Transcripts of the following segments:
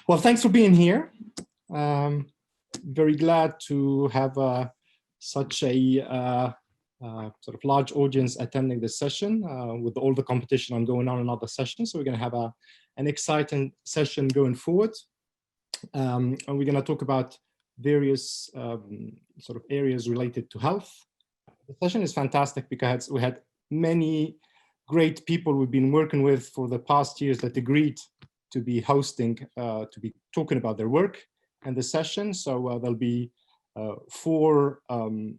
Well, thanks for being here. Very glad to have such a sort of large audience attending this session with all the competition going on in other sessions. So we're going to have an exciting session going forward. And we're going to talk about various sort of areas related to health. The session is fantastic because we had many great people we've been working with for the past years that agreed to be hosting, to be talking about their work and the session. So there'll be 4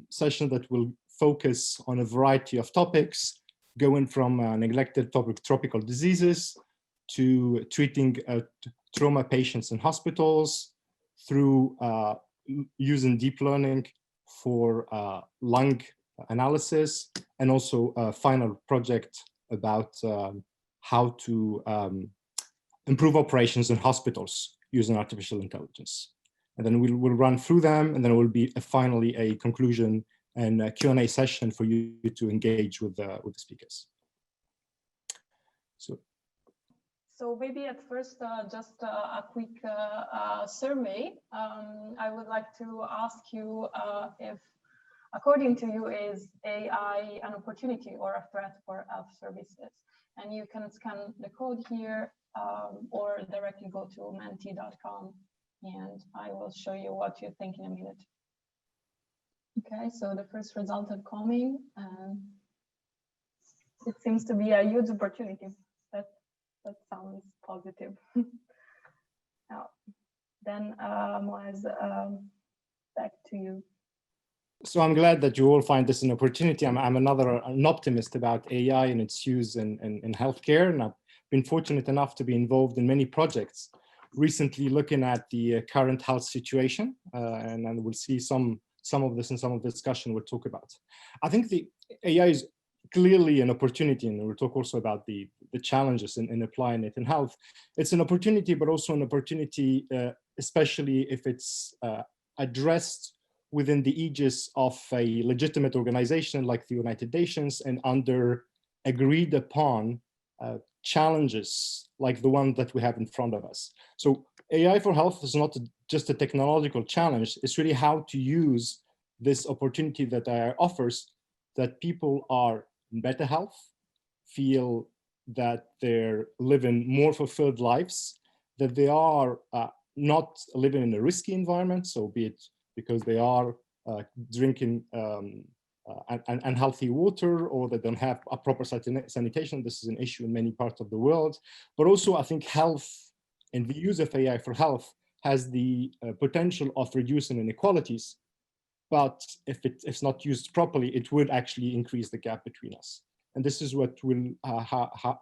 sessions that will focus on a variety of topics, going from neglected tropical diseases to treating trauma patients in hospitals, through using deep learning for lung analysis, and also a final project about how to improve operations in hospitals using artificial intelligence. And then we'll run through them, and then it will be finally a conclusion and a Q&A session for you to engage with the speakers. So maybe at first, just a quick survey. I would like to ask you if, according to you, is AI an opportunity or a threat for health services? And you can scan the code here or directly go to menti.com, and I will show you what you think in a minute. Okay, so the first results are coming. It seems to be a huge opportunity. That sounds positive. Now, then Moaz, back to you. So I'm glad that you all find this an opportunity. I'm an optimist about AI and its use in healthcare, and I've been fortunate enough to be involved in many projects recently looking at the current health situation, and we'll see some of this in some of the discussion we'll talk about. I think the AI is clearly an opportunity, and we'll talk also about the challenges in applying it in health. It's an opportunity, but also an opportunity, especially if it's addressed within the aegis of a legitimate organization like the United Nations and under agreed upon challenges like the one that we have in front of us. So AI4Health is not just a technological challenge, it's really how to use this opportunity that AI offers, that people are in better health, feel that they're living more fulfilled lives, that they are not living in a risky environment, so be it because they are drinking unhealthy water, or they don't have a proper sanitation. This is an issue in many parts of the world. But also, I think health and the use of AI4Health has the potential of reducing inequalities. But if it's not used properly, it would actually increase the gap between us. And this is what we'll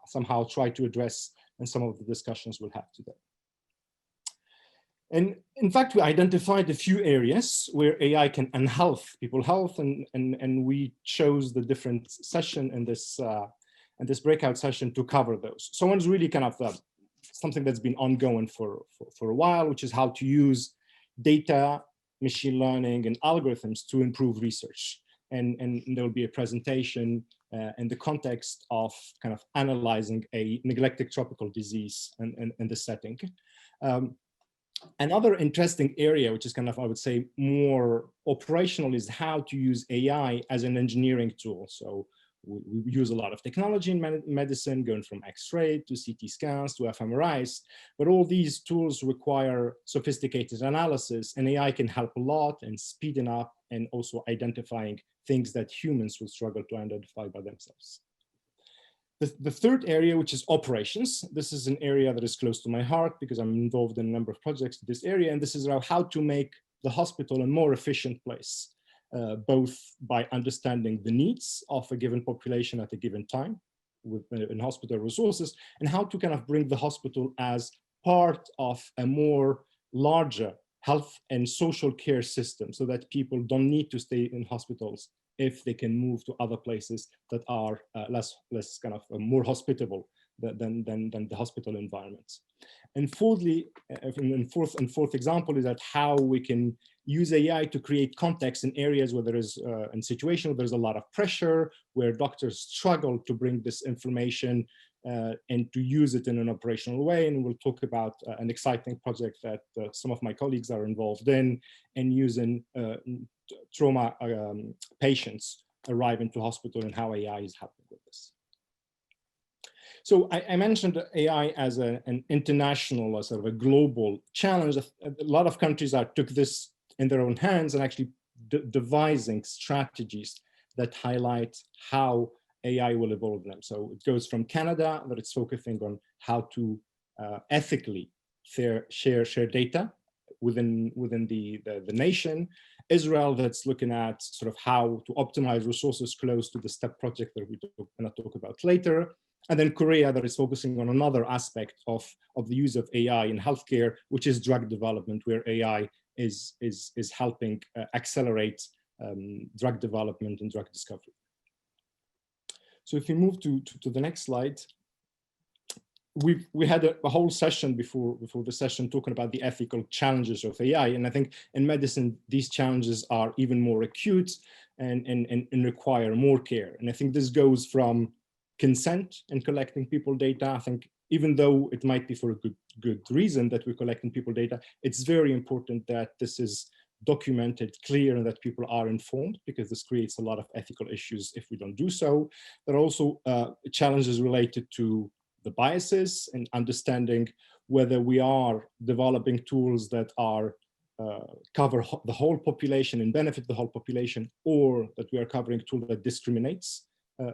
somehow try to address in some of the discussions we'll have today. And in fact, we identified a few areas where AI can enhance people's health, and we chose the different session in this breakout session to cover those. So one's really kind of something that's been ongoing for a while, which is how to use data, machine learning, and algorithms to improve research. And there will be a presentation in the context of kind of analyzing a neglected tropical disease in the setting. Another interesting area, which is kind of, I would say, more operational, is how to use AI as an engineering tool. So we use a lot of technology in medicine, going from X-ray to CT scans to fMRIs, but all these tools require sophisticated analysis, and AI can help a lot in speeding up and also identifying things that humans will struggle to identify by themselves. The third area, which is operations, this is an area that is close to my heart because I'm involved in a number of projects in this area, and this is about how to make the hospital a more efficient place, both by understanding the needs of a given population at a given time in hospital resources, and how to kind of bring the hospital as part of a more larger health and social care system, so that people don't need to stay in hospitals if they can move to other places that are less kind of more hospitable than the hospital environments. And fourthly, fourth example is that how we can use AI to create context in areas where there is, in situations where there's a lot of pressure, where doctors struggle to bring this information and to use it in an operational way. And we'll talk about an exciting project that some of my colleagues are involved in, and using trauma patients arriving to hospital and how AI is helping with this. So I mentioned AI as an international, sort of a global challenge. A lot of countries took this in their own hands and actually devising strategies that highlight how AI will evolve them. So it goes from Canada, that it's focusing on how to ethically share data within the nation. Israel, that's looking at sort of how to optimize resources close to the STEP project that we're going to talk about later. And then Korea, that is focusing on another aspect of the use of AI in healthcare, which is drug development, where AI is helping accelerate drug development and drug discovery. So if we move to the next slide, we had a whole session before the session talking about the ethical challenges of AI, and I think in medicine these challenges are even more acute and require more care. And I think this goes from consent and collecting people data. I think even though it might be for a good reason that we're collecting people data, it's very important that this is documented, clear, and that people are informed, because this creates a lot of ethical issues if we don't do so. There are also challenges related to the biases and understanding whether we are developing tools that are cover the whole population and benefit the whole population, or that we are covering a tool that discriminates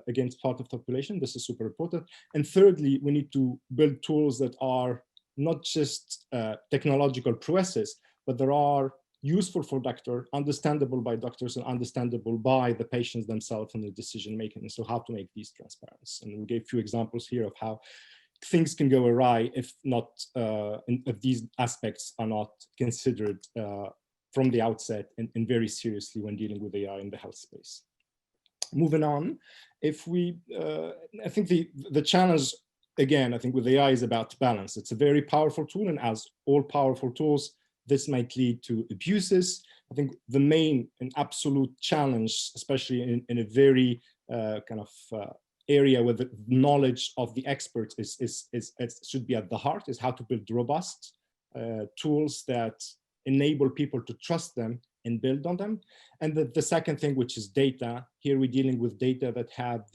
against part of the population. This is super important. And thirdly, we need to build tools that are not just technological prowesses, but there are useful for doctor, understandable by doctors, and understandable by the patients themselves and the decision making. And so how to make these transparent. And we gave a few examples here of how things can go awry if not, if these aspects are not considered from the outset and very seriously when dealing with AI in the health space. Moving on, if we, I think the challenge, again, I think with AI is about balance. It's a very powerful tool, and as all powerful tools, this might lead to abuses. I think the main and absolute challenge, especially in a very kind of area where the knowledge of the experts should be at the heart, is how to build robust tools that enable people to trust them and build on them. And the second thing, which is data. Here we're dealing with data that have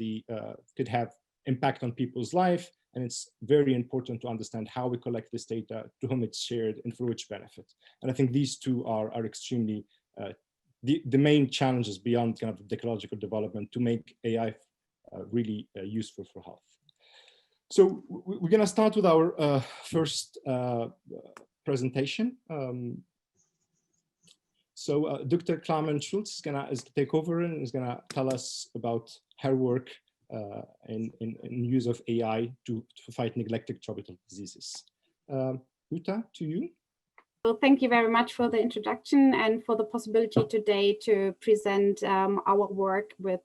could have impact on people's life. And it's very important to understand how we collect this data, to whom it's shared, and for which benefit. And I think these two are extremely, the main challenges beyond kind of the technological development to make AI really useful for health. So we're going to start with our first presentation. So Dr. Carmen Schultz is going to take over and is going to tell us about her work in use of AI to fight neglected tropical diseases. Uta, to you. Well, thank you very much for the introduction and for the possibility today to present our work with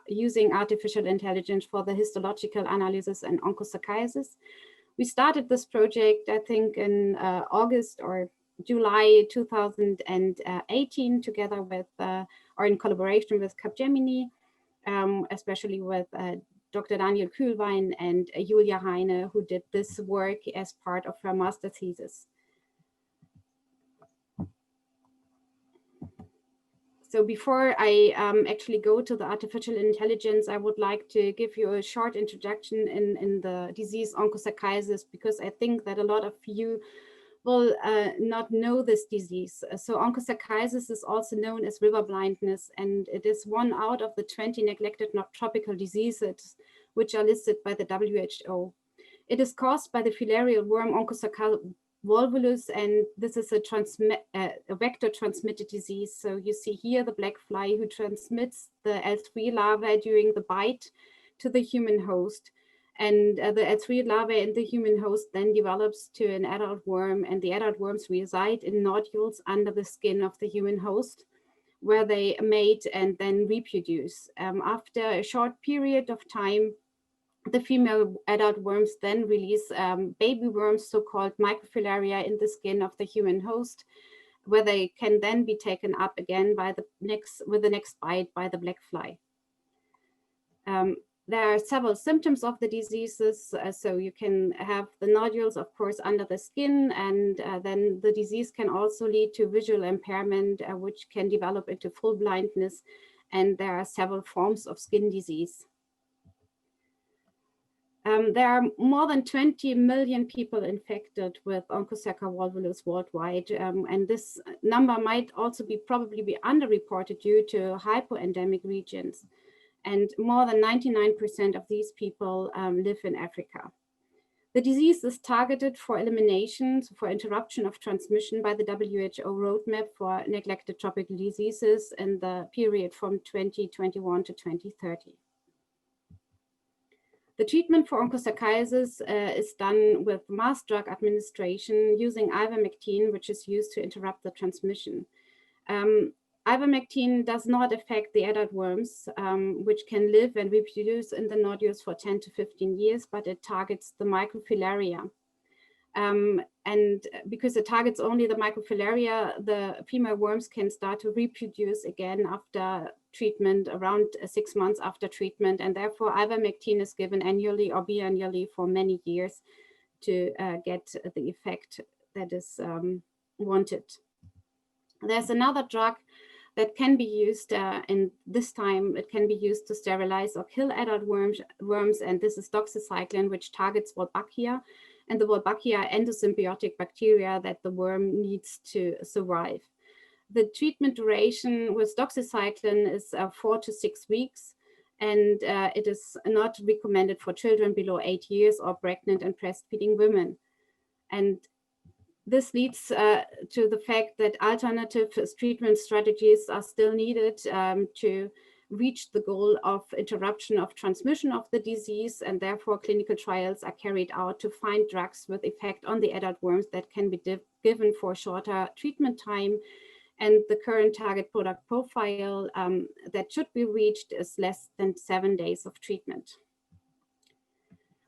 using artificial intelligence for the histological analysis and onchocerciasis. We started this project, I think, in August or July 2018, together with, or in collaboration with Capgemini, especially with Dr. Daniel Kühlwein and Julia Heine, who did this work as part of her master thesis. So before I actually go to the artificial intelligence, I would like to give you a short introduction in the disease onchocerciasis, because I think that a lot of you will not know this disease. So onchocerciasis is also known as river blindness, and it is one out of the 20 neglected tropical diseases which are listed by the WHO. It is caused by the filarial worm Onchocerca volvulus, and this is a vector transmitted disease. So you see here the black fly who transmits the L3 larvae during the bite to the human host. And the L3 larvae in the human host then develops to an adult worm, and the adult worms reside in nodules under the skin of the human host, where they mate and then reproduce. After a short period of time, the female adult worms then release baby worms, so-called microfilaria, in the skin of the human host, where they can then be taken up again by with the next bite by the black fly. There are several symptoms of the diseases. So you can have the nodules, of course, under the skin, and then the disease can also lead to visual impairment, which can develop into full blindness. And there are several forms of skin disease. There are more than 20 million people infected with Onchocerca volvulus worldwide, and this number might also probably be underreported due to hypoendemic regions. And more than 99% of these people live in Africa. The disease is targeted for elimination, for interruption of transmission by the WHO roadmap for neglected tropical diseases in the period from 2021 to 2030. The treatment for onchocerciasis is done with mass drug administration using ivermectin, which is used to interrupt the transmission. Ivermectin does not affect the adult worms, which can live and reproduce in the nodules for 10 to 15 years, but it targets the microfilaria. And because it targets only the microfilaria, the female worms can start to reproduce again after treatment, around 6 months after treatment, and therefore ivermectin is given annually or biannually for many years to get the effect that is wanted. There's another drug that can be used, and this time it can be used to sterilize or kill adult worms, and this is doxycycline, which targets Wolbachia, and the Wolbachia endosymbiotic bacteria that the worm needs to survive. The treatment duration with doxycycline is 4 to 6 weeks, and it is not recommended for children below 8 years or pregnant and breastfeeding women. And this leads to the fact that alternative treatment strategies are still needed to reach the goal of interruption of transmission of the disease, and therefore clinical trials are carried out to find drugs with effect on the adult worms that can be given for shorter treatment time. And the current target product profile that should be reached is less than 7 days of treatment.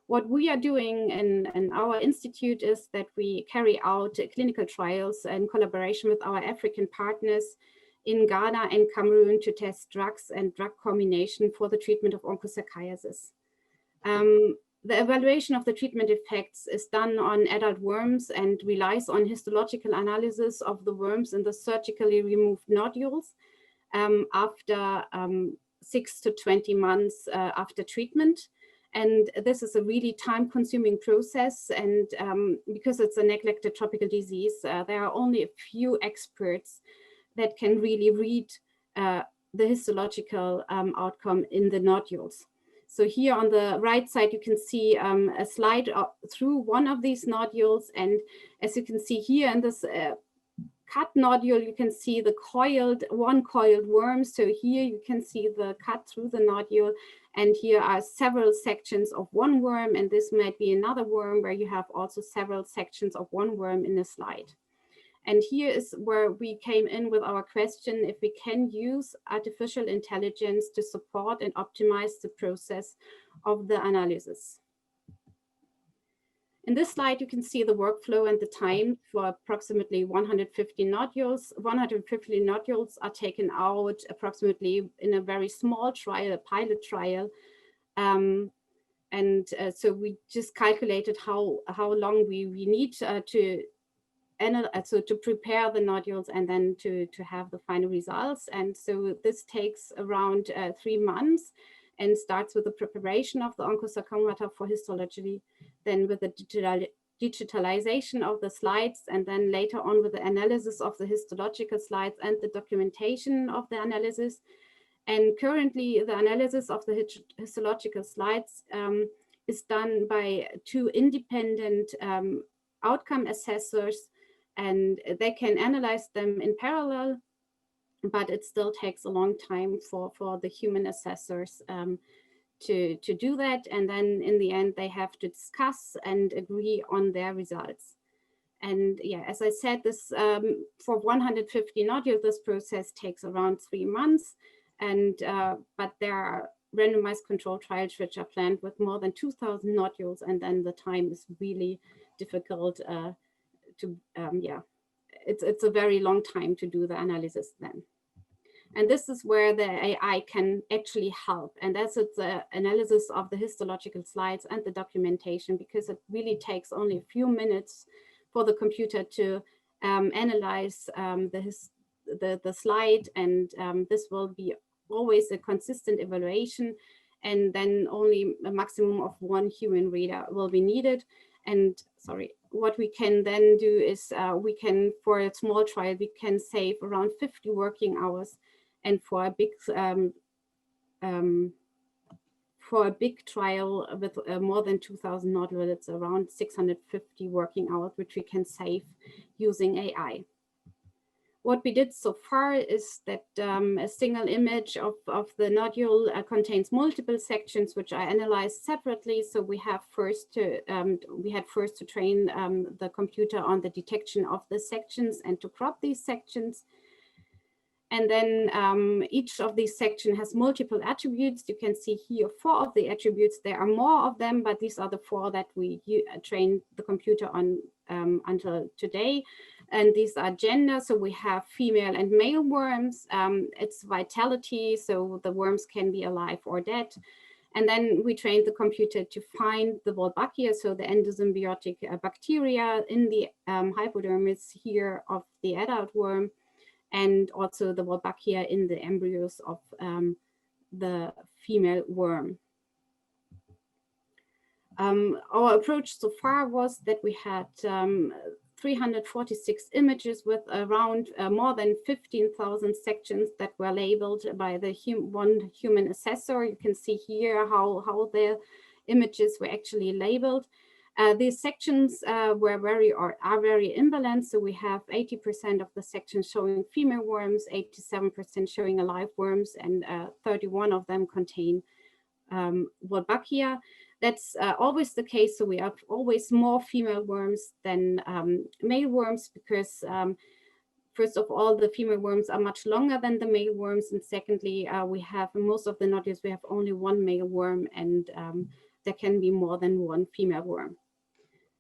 What we are doing in our institute is that we carry out clinical trials in collaboration with our African partners in Ghana and Cameroon to test drugs and drug combination for the treatment of onchocerciasis. The evaluation of the treatment effects is done on adult worms and relies on histological analysis of the worms in the surgically removed nodules after 6 to 20 months after treatment. And this is a really time-consuming process, and because it's a neglected tropical disease, there are only a few experts that can really read the histological outcome in the nodules. So here on the right side, you can see a slide through one of these nodules, and as you can see here in this cut nodule, you can see the one coiled worm. So here you can see the cut through the nodule, and here are several sections of one worm, and this might be another worm where you have also several sections of one worm in a slide. And here is where we came in with our question if we can use artificial intelligence to support and optimize the process of the analysis. In this slide, you can see the workflow and the time for approximately 150 nodules. 150 nodules are taken out approximately in a very small trial, a pilot trial. So we just calculated how long we need to prepare the nodules and then to have the final results. And so this takes around 3 months and starts with the preparation of the onchosarcomata for histology, then with the digitalization of the slides, and then later on with the analysis of the histological slides and the documentation of the analysis. And currently the analysis of the histological slides is done by 2 independent outcome assessors, and they can analyze them in parallel, but it still takes a long time for the human assessors to do that. And then in the end, they have to discuss and agree on their results. And yeah, as I said, this for 150 nodules, this process takes around 3 months. And but there are randomized control trials which are planned with more than 2,000 nodules, and then the time is really difficult it's a very long time to do the analysis then. And this is where the AI can actually help. And that's the analysis of the histological slides and the documentation, because it really takes only a few minutes for the computer to analyze the slide. And this will be always a consistent evaluation. And then only a maximum of one human reader will be needed. And sorry, what we can then do is we can, for a small trial, we can save around 50 working hours. And for a big trial with more than 2,000 nodules, it's around 650 working hours, which we can save using AI. What we did so far is that a single image of the nodule contains multiple sections, which I analyzed separately. So we have first to train the computer on the detection of the sections and to crop these sections. And then each of these sections has multiple attributes. You can see here 4 of the attributes. There are more of them, but these are the 4 that we trained the computer on until today. And these are gender. So we have female and male worms. It's vitality. So the worms can be alive or dead. And then we trained the computer to find the Wolbachia, so the endosymbiotic bacteria in the hypodermis here of the adult worm, and also the Wolbachia in the embryos of the female worm. Our approach so far was that we had 346 images with around more than 15,000 sections that were labeled by the one human assessor. You can see here how the images were actually labeled. These sections are very imbalanced. So we have 80% of the sections showing female worms, 87% showing alive worms, and 31 of them contain Wolbachia. That's always the case. So we have always more female worms than male worms, because first of all, the female worms are much longer than the male worms. And secondly, we have in most of the nodules, we have only one male worm, and there can be more than one female worm.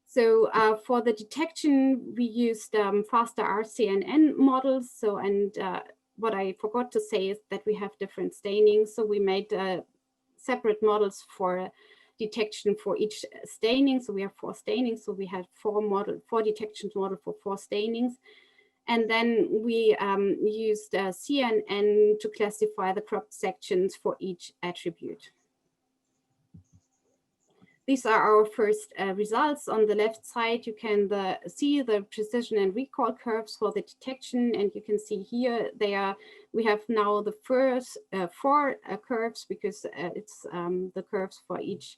So for the detection, we used faster RCNN models. So, and what I forgot to say is that we have different stainings. So we made separate models for detection for each staining. So we have 4 stainings. So we had 4 detection models for 4 stainings. And then we used CNN to classify the cropped sections for each attribute. These are our first results. On the left side, you can see the precision and recall curves for the detection. And you can see here, we have now the first 4 curves, because it's the curves for each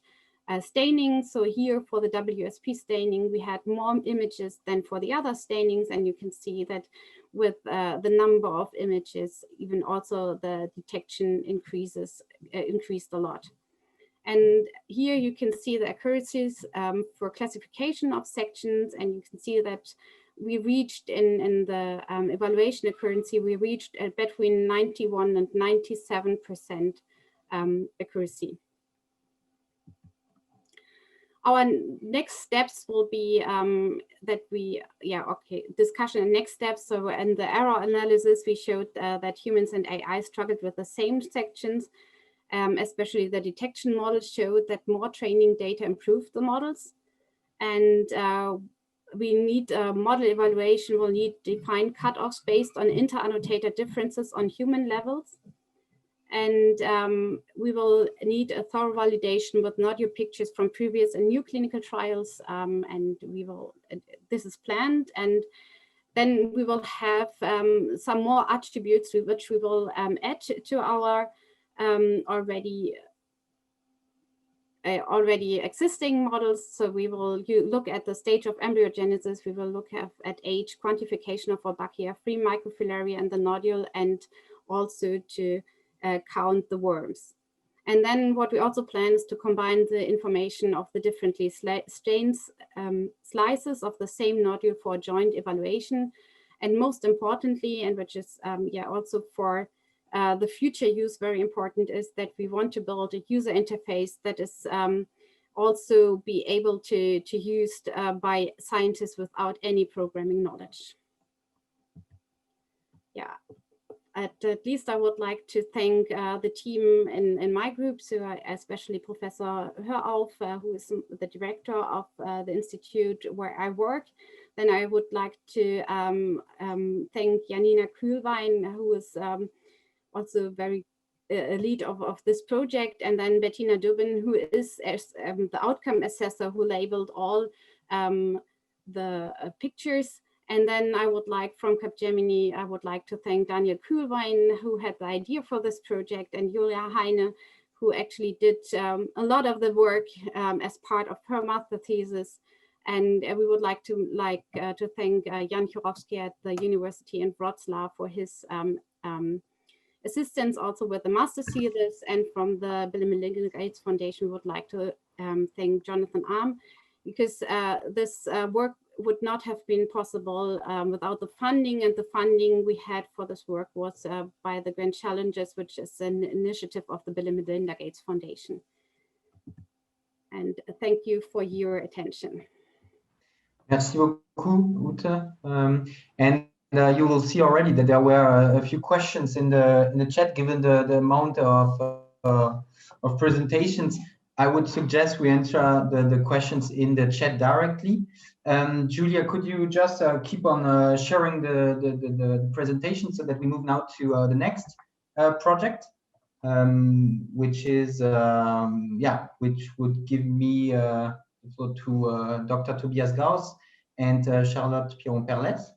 staining. So here for the WSP staining, we had more images than for the other stainings. And you can see that with the number of images, even also the detection increased a lot. And here you can see the accuracies for classification of sections, and you can see that we reached in the evaluation accuracy, we reached between 91 and 97% accuracy. Our next steps will be discussion and next steps. So in the error analysis, we showed that humans and AI struggled with the same sections. Especially the detection models showed that more training data improved the models. And we need model evaluation, will need defined cutoffs based on inter-annotator differences on human levels. And we will need a thorough validation with nodule pictures from previous and new clinical trials. And we will, this is planned. And then we will have some more attributes which we will add to our already existing models. So we will look at the stage of embryogenesis. We will look at age, quantification of Wolbachia, free microfilaria and the nodule, and also to count the worms. And then what we also plan is to combine the information of the differently slices of the same nodule for joint evaluation. And most importantly, and which is also for the future use very important, is that we want to build a user interface that is also be able to used by scientists without any programming knowledge. Yeah, at least I would like to thank the team in my group, so especially Professor Hörauf, who is the director of the institute where I work. Then I would like to thank Janina Kühlwein, who is also very a lead of this project, and then Bettina Dubin, who is the outcome assessor who labeled all the pictures. And then I would like, from Capgemini, I would like to thank Daniel Kühlwein, who had the idea for this project, and Julia Heine, who actually did a lot of the work as part of her master thesis. And we would like to thank Jan Chorowski at the University in Wrocław for his assistance also with the master thesis. And from the Bill and Melinda Gates Foundation, we would like to thank Jonathan Arm, because this work would not have been possible without the funding, and the funding we had for this work was by the Grand Challenges, which is an initiative of the Bill and Melinda Gates Foundation. And thank you for your attention. Merci beaucoup, Ute. And you will see already that there were a few questions in the chat. Given the amount of presentations, I would suggest we answer the questions in the chat directly. Julia, could you just keep on sharing the presentation so that we move now to the next project, which is which would give me to Dr. Tobias Gauss and Charlotte Piron-Perles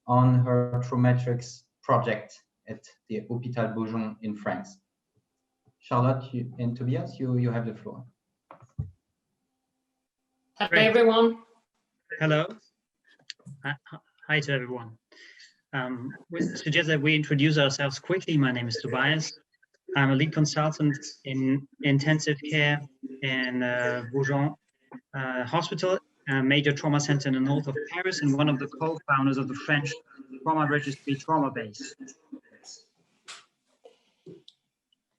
on her Traumatology project at the Hôpital Beaujon in France. Charlotte and Tobias, you have the floor. Hello, everyone. Hello. Hi to everyone. We suggest that we introduce ourselves quickly. My name is Tobias. I'm a lead consultant in intensive care in Beaujon Hospital, a major trauma center in the north of Paris, and one of the co-founders of the French trauma registry Trauma Base.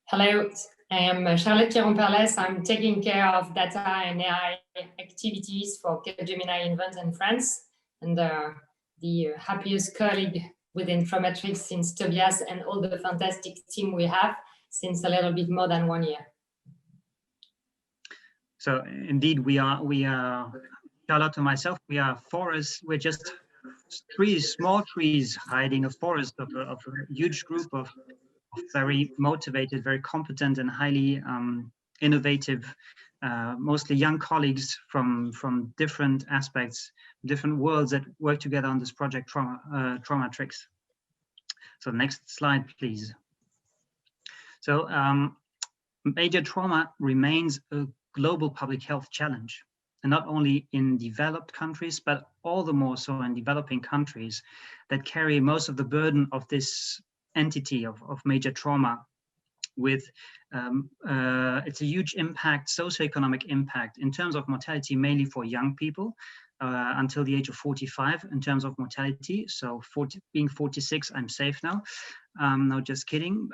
Hello, I am Charlotte Piron-Perles. I'm taking care of data and AI activities for Capgemini in Vence in France, and the happiest colleague within Traumatology since Tobias and all the fantastic team we have since a little bit more than 1 year. So indeed, we are Charlotte and myself, we are forests. We're just trees, small trees hiding a forest of a huge group of very motivated, very competent and highly innovative, mostly young colleagues from different aspects, different worlds that work together on this project, Traumatology. So next slide, please. So major trauma remains a global public health challenge, and not only in developed countries, but all the more so in developing countries that carry most of the burden of this entity of major trauma. With it's a huge impact, socioeconomic impact in terms of mortality, mainly for young people until the age of 45 in terms of mortality. So being 46, I'm safe now. No, just kidding.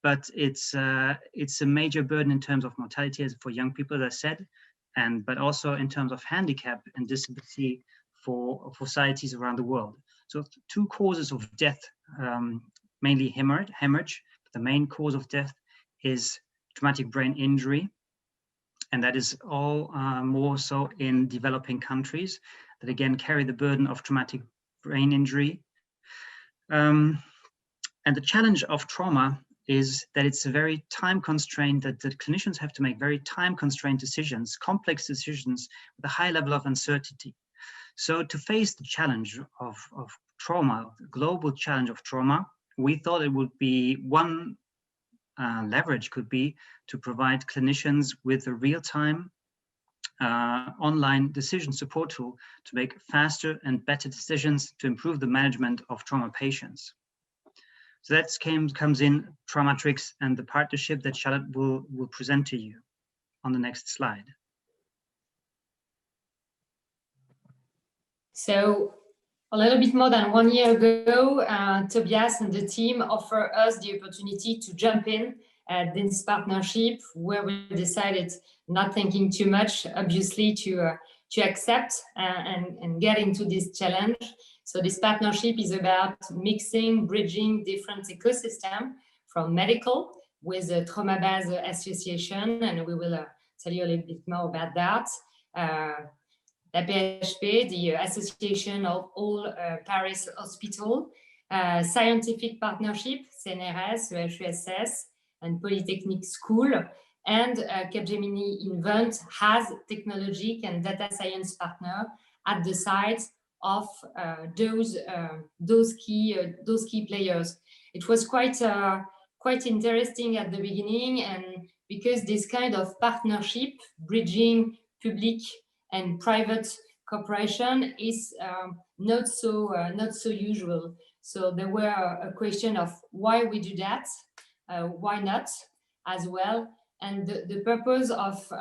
But it's a major burden in terms of mortality for young people, as I said, but also in terms of handicap and disability for societies around the world. So 2 causes of death, mainly hemorrhage. The main cause of death is traumatic brain injury, and that is all more so in developing countries that again carry the burden of traumatic brain injury. And the challenge of trauma is that it's a very time constrained, that the clinicians have to make very time constrained decisions, complex decisions with a high level of uncertainty. So to face the challenge of trauma, the global challenge of trauma, we thought it would be one leverage could be to provide clinicians with a real-time online decision support tool to make faster and better decisions to improve the management of trauma patients. So that comes in Traumatology and the partnership that Charlotte will present to you on the next slide. So a little bit more than 1 year ago, Tobias and the team offered us the opportunity to jump in at this partnership, where we decided, not thinking too much, obviously, to accept and get into this challenge. So this partnership is about mixing, bridging different ecosystems from medical with the trauma-based association, and we will tell you a little bit more about that. l'AP-HP, the Association of All Paris Hospital, Scientific Partnership, CNRS, EHESS, and Polytechnic School, and Capgemini Invent has technology and data science partner at the side of those key players. It was quite interesting at the beginning, and because this kind of partnership, bridging public and private cooperation, is not so usual. So there were a question of why we do that, why not as well. And the purpose of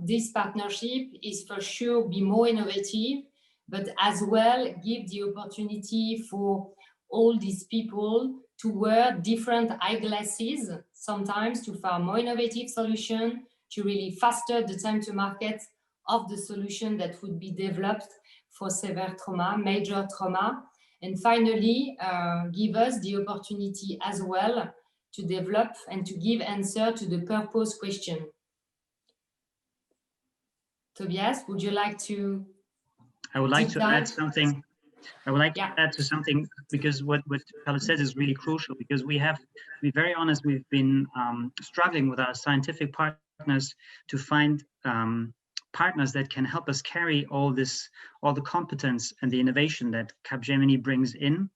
this partnership is for sure be more innovative, but as well give the opportunity for all these people to wear different eyeglasses, sometimes to find more innovative solution, to really faster the time to market of the solution that would be developed for severe trauma, major trauma, and finally give us the opportunity as well to develop and to give answer to the purpose question. Tobias, would you like to? I would like to add something. I would like to add to something, because what Charlotte says is really crucial, because we have, to be very honest, we've been struggling with our scientific partners to find partners that can help us carry all the competence and the innovation that Capgemini brings in,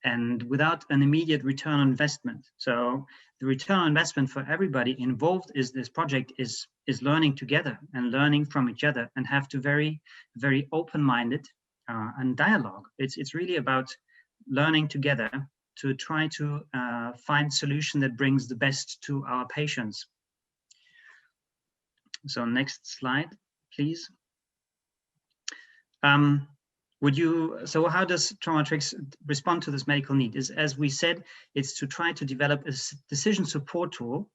and without an immediate return on investment. So the return on investment for everybody involved is this project is learning together and learning from each other, and have to very open-minded and dialogue. It's really about learning together to try to find solution that brings the best to our patients. So next slide, please. So how does Traumatix respond to this medical need? As we said, it's to try to develop a decision support tool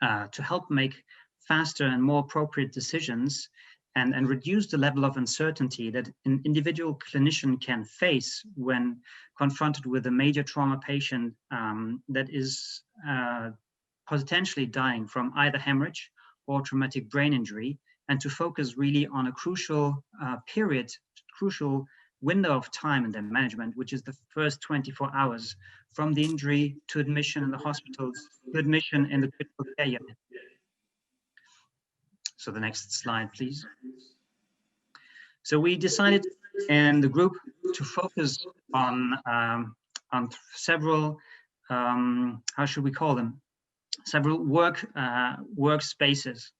to help make faster and more appropriate decisions, and reduce the level of uncertainty that an individual clinician can face when confronted with a major trauma patient that is potentially dying from either hemorrhage or traumatic brain injury, and to focus really on a crucial crucial window of time in their management, which is the first 24 hours from the injury to admission in the hospitals, to admission in the critical care unit. So the next slide, please. So we decided in the group to focus on several, how should we call them? Several workspaces.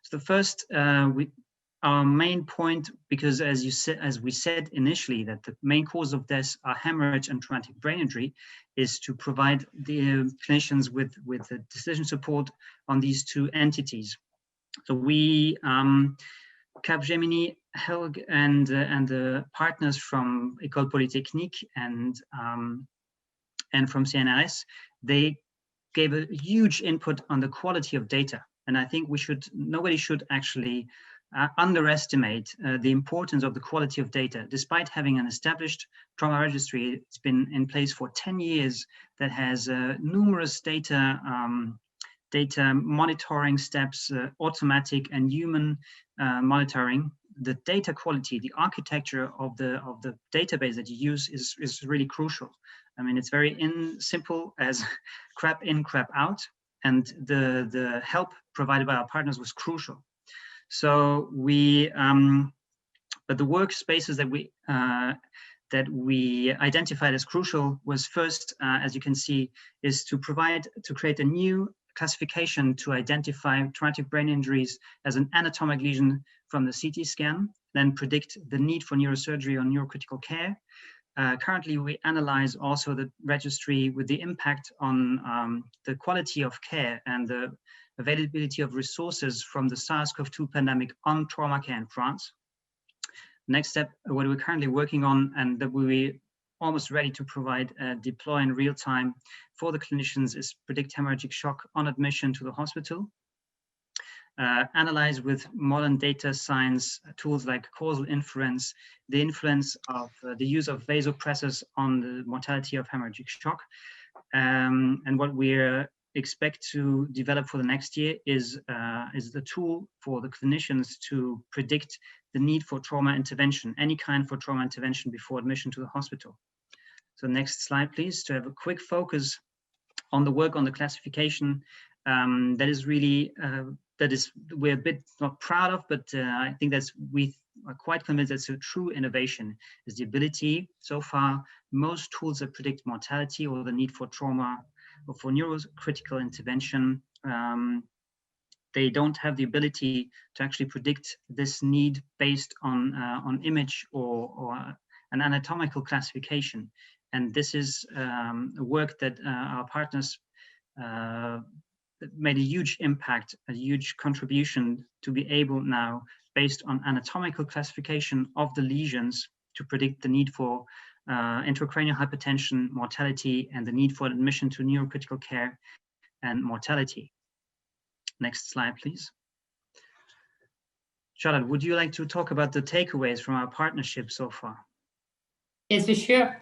So the first, our main point, because as we said initially, that the main cause of death are hemorrhage and traumatic brain injury, is to provide the clinicians with the decision support on these two entities. So we, Capgemini, Helg, and the partners from École Polytechnique and from CNRS, they gave a huge input on the quality of data. And I think nobody should actually underestimate the importance of the quality of data. Despite having an established trauma registry, it's been in place for 10 years, that has numerous data monitoring steps, automatic and human monitoring. The data quality, the architecture of the database that you use is really crucial. I mean, it's very simple as crap in, crap out, and the help provided by our partners was crucial. So we, but the workspaces that we identified as crucial was first, as you can see, is to create a new classification to identify traumatic brain injuries as an anatomic lesion from the CT scan, then predict the need for neurosurgery or neurocritical care. Currently, we analyze also the registry with the impact on the quality of care and the availability of resources from the SARS-CoV-2 pandemic on trauma care in France. Next step, what we're currently working on, and that we're almost ready to provide, deploy in real time for the clinicians, is predict hemorrhagic shock on admission to the hospital. analyze with modern data science tools like causal inference the influence of the use of vasopressors on the mortality of hemorrhagic shock. And what we expect to develop for the next year is the tool for the clinicians to predict the need for trauma intervention, any kind for trauma intervention before admission to the hospital. So next slide, please, to have a quick focus on the work on the classification. That is really, we're a bit not proud of, but I think we are quite convinced that's a true innovation, is the ability. So far, most tools that predict mortality or the need for trauma or for neurocritical intervention, they don't have the ability to actually predict this need based on image or an anatomical classification. And this is work that our partners made a huge impact, a huge contribution to be able now, based on anatomical classification of the lesions, to predict the need for intracranial hypertension, mortality, and the need for admission to neurocritical care and mortality. Next slide, please. Charlotte, would you like to talk about the takeaways from our partnership so far? Yes, for sure.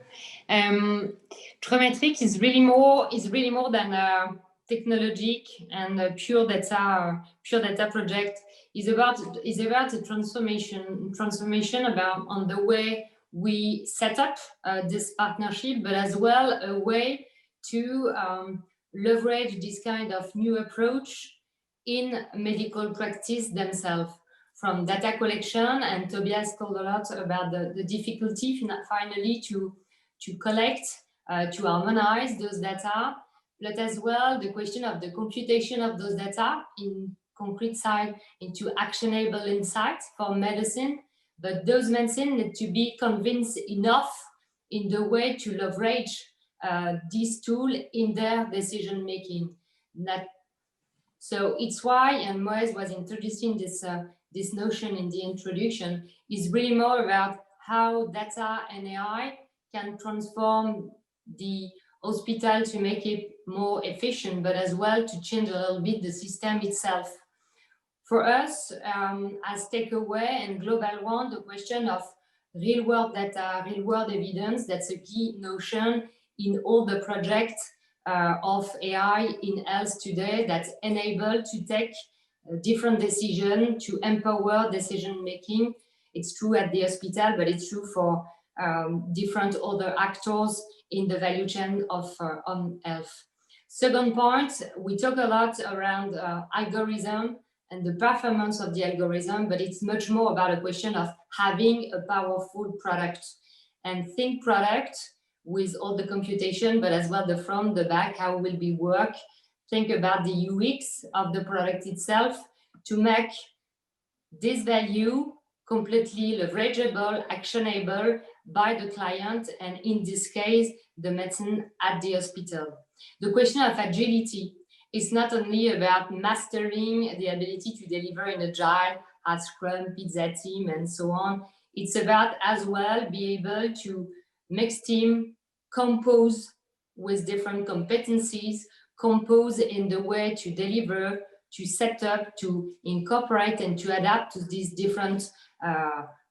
Traumatology is really more than a technologic and a pure data project. Is about a transformation about on the way we set up this partnership, but as well a way to leverage this kind of new approach in medical practice themselves. From data collection, and Tobias told a lot about the difficulty finally to collect, to harmonize those data, but as well the question of the computation of those data in concrete side into actionable insights for medicine. But those medicine need to be convinced enough in the way to leverage this tool in their decision making. So it's why, and Moez was introducing this notion in the introduction, is really more about how data and AI can transform the hospital to make it more efficient, but as well to change a little bit the system itself. For us, as takeaway and global one, the question of real world data, real world evidence, that's a key notion in all the projects of AI in health today that enable to take different decision, to empower decision making. It's true at the hospital, but it's true for different other actors in the value chain of on health. Second point, we talk a lot around algorithm and the performance of the algorithm, but it's much more about a question of having a powerful product, and think product with all the computation, but as well the front, the back, how will be work. Think about the UX of the product itself to make this value completely leverageable, actionable by the client, and in this case, the medicine at the hospital. The question of agility is not only about mastering the ability to deliver in agile, as Scrum, Pizza team, and so on. It's about as well be able to mix team, compose with different competencies, compose in the way to deliver, to set up, to incorporate, and to adapt to these different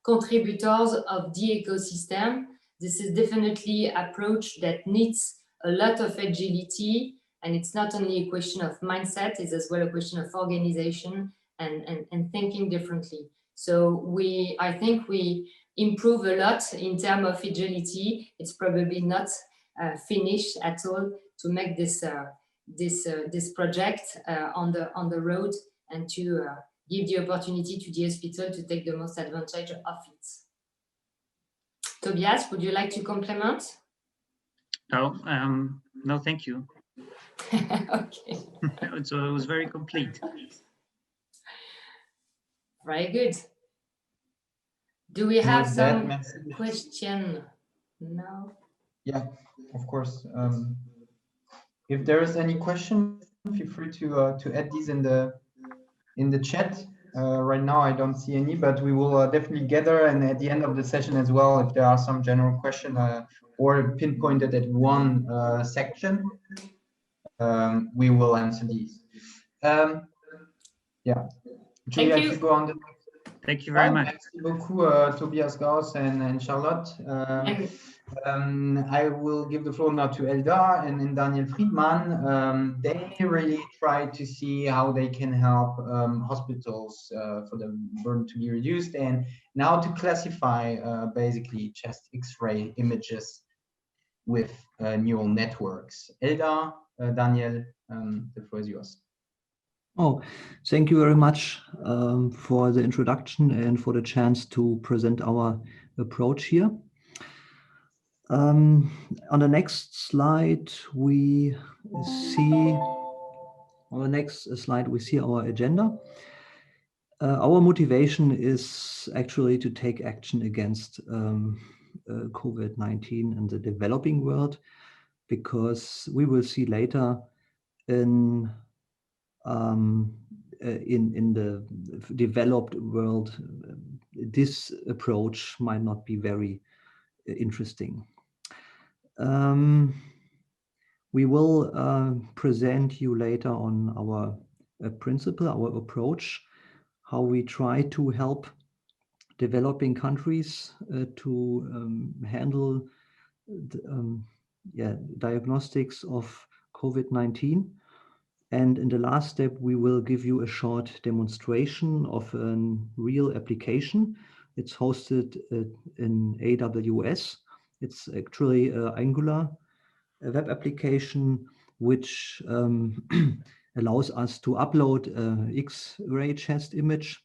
contributors of the ecosystem. This is definitely an approach that needs a lot of agility, and it's not only a question of mindset, it's as well a question of organization and thinking differently. So I think we improve a lot in terms of agility. It's probably not finished at all to make this project on the road and to give the opportunity to the hospital to take the most advantage of it. Tobias, would you like to complement? No, thank you. Okay. So it was very complete. Very good. Do we have some question? No. Yeah, of course. If there is any question, feel free to add these in the chat. Right now, I don't see any, but we will definitely gather, and at the end of the session as well, if there are some general questions or pinpointed at one section, we will answer these. Yeah. Julia, Thank if you. you go on the Thank you very much. Merci beaucoup, Tobias Gauss and Charlotte. I will give the floor now to Eldar and Daniel Friedman. They really try to see how they can help hospitals for the burden to be reduced, and now to classify basically chest X-ray images with neural networks. Eldar, Daniel, the floor is yours. Oh, thank you very much for the introduction and for the chance to present our approach here. On the next slide, we see our agenda. Our motivation is actually to take action against COVID-19 in the developing world, because we will see later in the developed world, this approach might not be very interesting. We will present you later on our principle, our approach, how we try to help developing countries to handle diagnostics of COVID-19. And in the last step, we will give you a short demonstration of a real application. It's hosted in AWS. It's actually an Angular web application, which allows us to upload an X-ray chest image,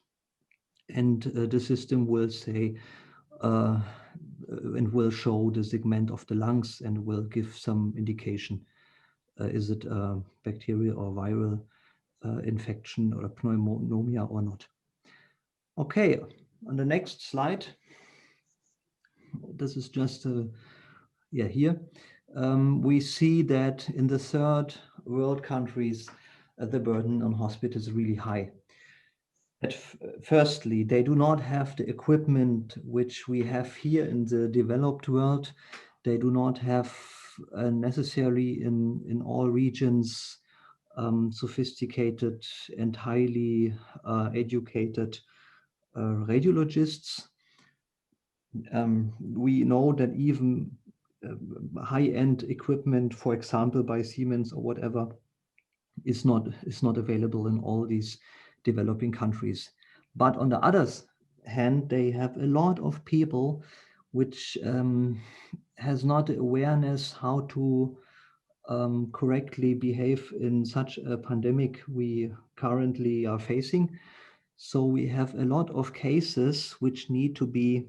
and the system will say and will show the segment of the lungs and will give some indication. Is it a bacterial or viral infection or a pneumonia or not? Okay, on the next slide, this is just here. We see that in the third world countries, the burden on hospitals is really high. Firstly, they do not have the equipment which we have here in the developed world. They do not have necessarily in all regions sophisticated and highly educated radiologists. We know that even high-end equipment, for example, by Siemens or whatever, is not available in all these developing countries. But on the other hand, they have a lot of people which has not the awareness how to correctly behave in such a pandemic we currently are facing. So we have a lot of cases which need to be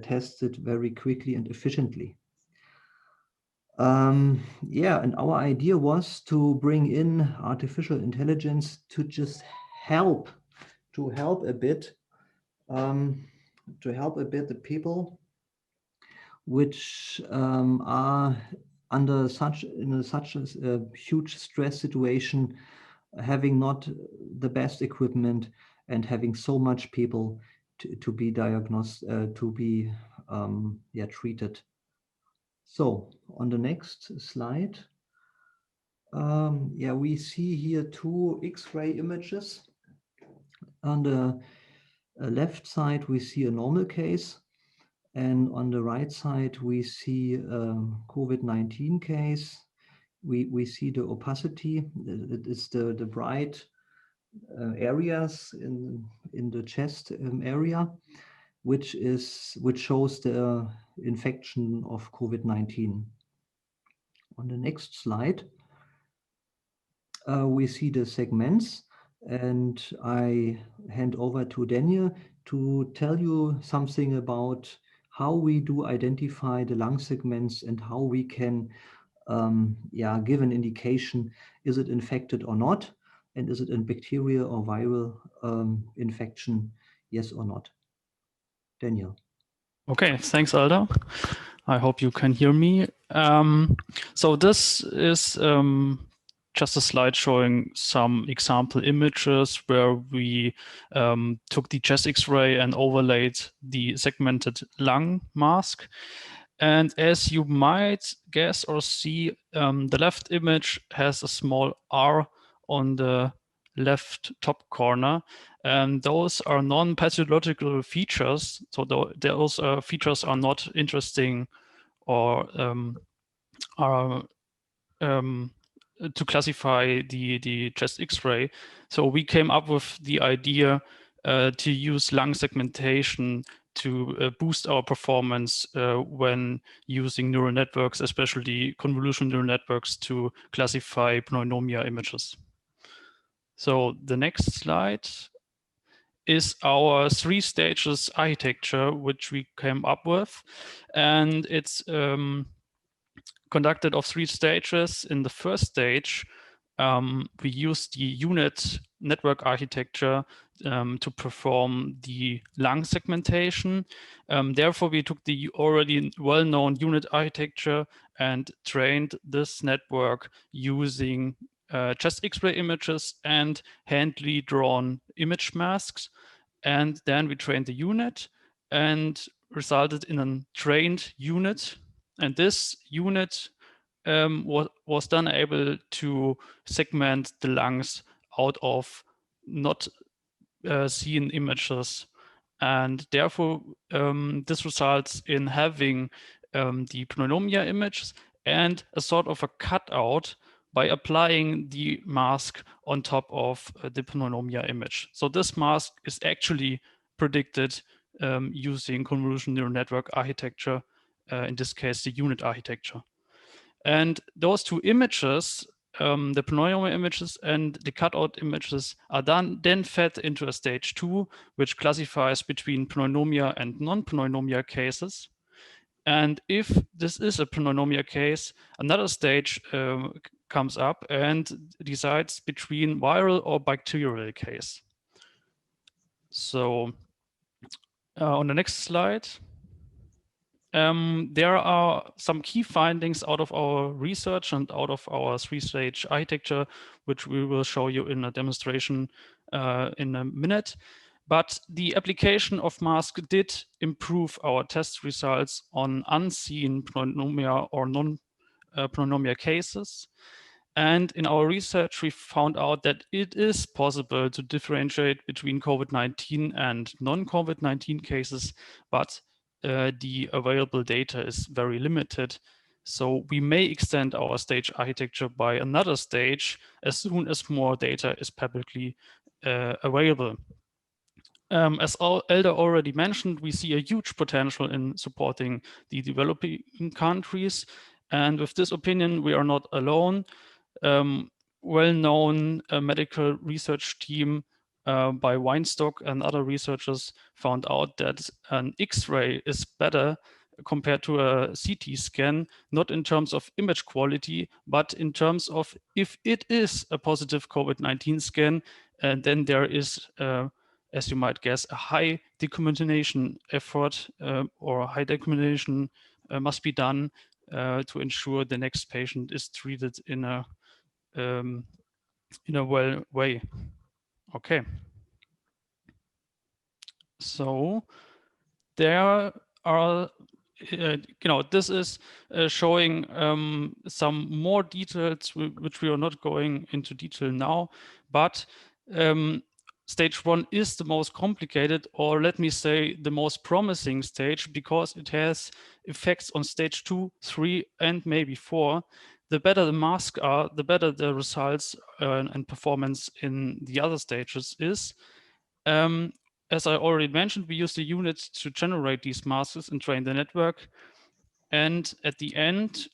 tested very quickly and efficiently. And our idea was to bring in artificial intelligence to just help a bit the people which are under such a huge stress situation, having not the best equipment and having so much people to be diagnosed, to be treated. So on the next slide, we see here two X-ray images. On the left side, we see a normal case, and on the right side, we see a COVID-19 case. We see the opacity. It is the bright areas in the chest area, which shows the infection of COVID-19. On the next slide, we see the segments, and I hand over to Daniel to tell you something about how we do identify the lung segments and how we can give an indication, is it infected or not, and is it a bacterial or viral infection, yes or not. Daniel. Okay, thanks, Alda. I hope you can hear me. So this is just a slide showing some example images where we took the chest X-ray and overlaid the segmented lung mask. And as you might guess or see, the left image has a small R on the left top corner. And those are non-pathological features. So those features are not interesting or are to classify the chest X-ray. So we came up with the idea to use lung segmentation to boost our performance when using neural networks, especially convolutional neural networks, to classify pneumonia images. So the next slide is our 3 stages architecture, which we came up with. And it's conducted of 3 stages. In the first stage, we used the unit network architecture to perform the lung segmentation. Therefore, we took the already well-known unit architecture and trained this network using chest X-ray images and handily drawn image masks. And then we trained the unit and resulted in a trained unit. And this unit was then able to segment the lungs out of not seen images. And therefore, this results in having the pneumonia images and a sort of a cutout by applying the mask on top of the pneumonia image. So this mask is actually predicted using convolutional neural network architecture, in this case, the unit architecture. And those 2 images, the pneumonia images and the cutout images, are then fed into a stage 2, which classifies between pneumonia and non-pneumonia cases. And if this is a pneumonia case, another stage comes up and decides between viral or bacterial case. So on the next slide, there are some key findings out of our research and out of our 3-stage architecture, which we will show you in a demonstration in a minute. But the application of mask did improve our test results on unseen pneumonia or non-pneumonia cases. And in our research, we found out that it is possible to differentiate between COVID-19 and non-COVID-19 cases, but the available data is very limited. So we may extend our stage architecture by another stage as soon as more data is publicly available. As Elder already mentioned, we see a huge potential in supporting the developing countries. And with this opinion, we are not alone. Well-known medical research team by Weinstock and other researchers found out that an X-ray is better compared to a CT scan, not in terms of image quality, but in terms of if it is a positive COVID-19 scan, then there is, as you might guess, a high decontamination effort or a high decontamination must be done to ensure the next patient is treated in a well way. Okay. So there are, this is showing some more details, which we are not going into detail now, but stage 1 is the most complicated, or let me say the most promising stage, because it has effects on stage 2, 3, and maybe 4. The better the masks are, the better the results and performance in the other stages is. As I already mentioned, we use the units to generate these masks and train the network. And at the end,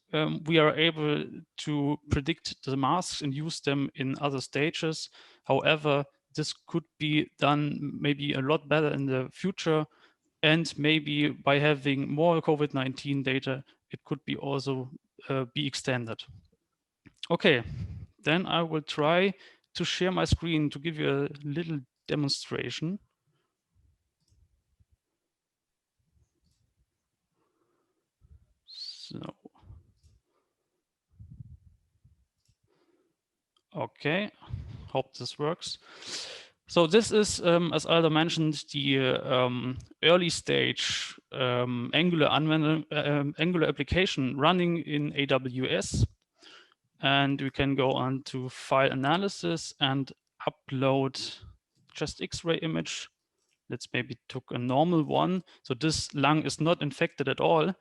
we are able to predict the masks and use them in other stages. However, this could be done maybe a lot better in the future. And maybe by having more COVID-19 data, it could be also be extended. Okay, then I will try to share my screen to give you a little demonstration. So, okay, hope this works. So this is, as Alda mentioned, the early stage Angular application running in AWS. And we can go on to file analysis and upload chest X-ray image. Let's maybe took a normal one. So this lung is not infected at all.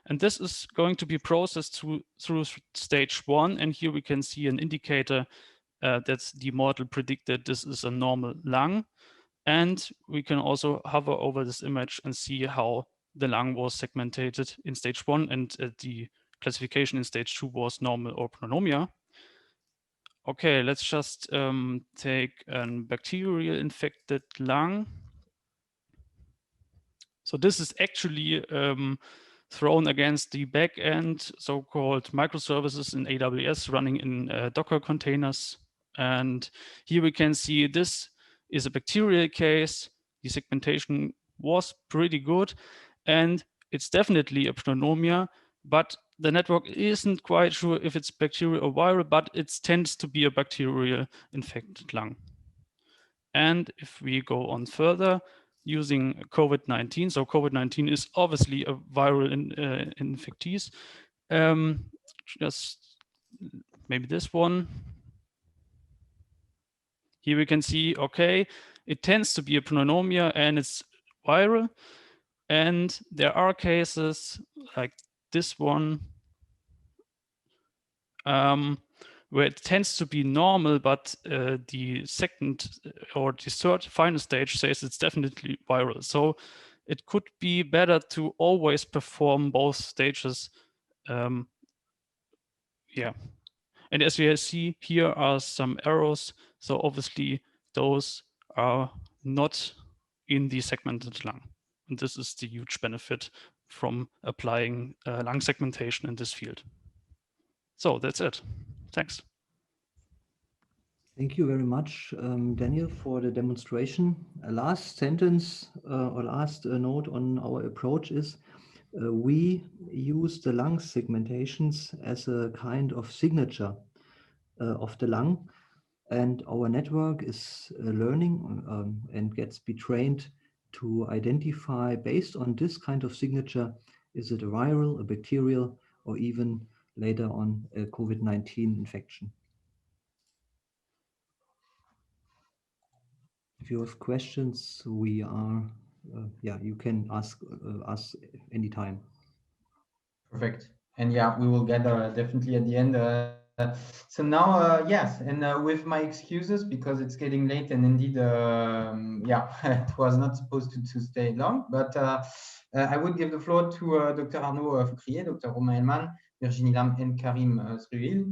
And this is going to be processed through stage 1. And here we can see an indicator that the model predicted this is a normal lung. And we can also hover over this image and see how the lung was segmented in stage 1 and the classification in stage 2 was normal or pneumonia. Okay, let's just take a bacterial infected lung. So this is actually thrown against the backend, so-called microservices in AWS running in Docker containers. And here we can see this is a bacterial case. The segmentation was pretty good, and it's definitely a pneumonia, but the network isn't quite sure if it's bacterial or viral, but it tends to be a bacterial infected lung. And if we go on further, using COVID-19. So COVID-19 is obviously a viral infectious. Just maybe this one. Here we can see, okay, it tends to be a pneumonia and it's viral. And there are cases like this one, where it tends to be normal, but the second or the third final stage says it's definitely viral. So it could be better to always perform both stages. Yeah. And as you see, here are some arrows. So obviously those are not in the segmented lung. And this is the huge benefit from applying lung segmentation in this field. So that's it. Thanks. Thank you very much, Daniel, for the demonstration. A last sentence or last note on our approach is we use the lung segmentations as a kind of signature of the lung, and our network is learning and gets trained to identify based on this kind of signature, is it a viral, a bacterial, or even later on a COVID-19 infection. If you have questions, we are, you can ask us anytime. Perfect. And yeah, we will gather definitely at the end. So now, yes, and with my excuses, because it's getting late and indeed, it was not supposed to stay long, but I would give the floor to Dr. Arnaud Foucrier, Dr. Romain Hellmann, Virginie Lam, and Karim Sruil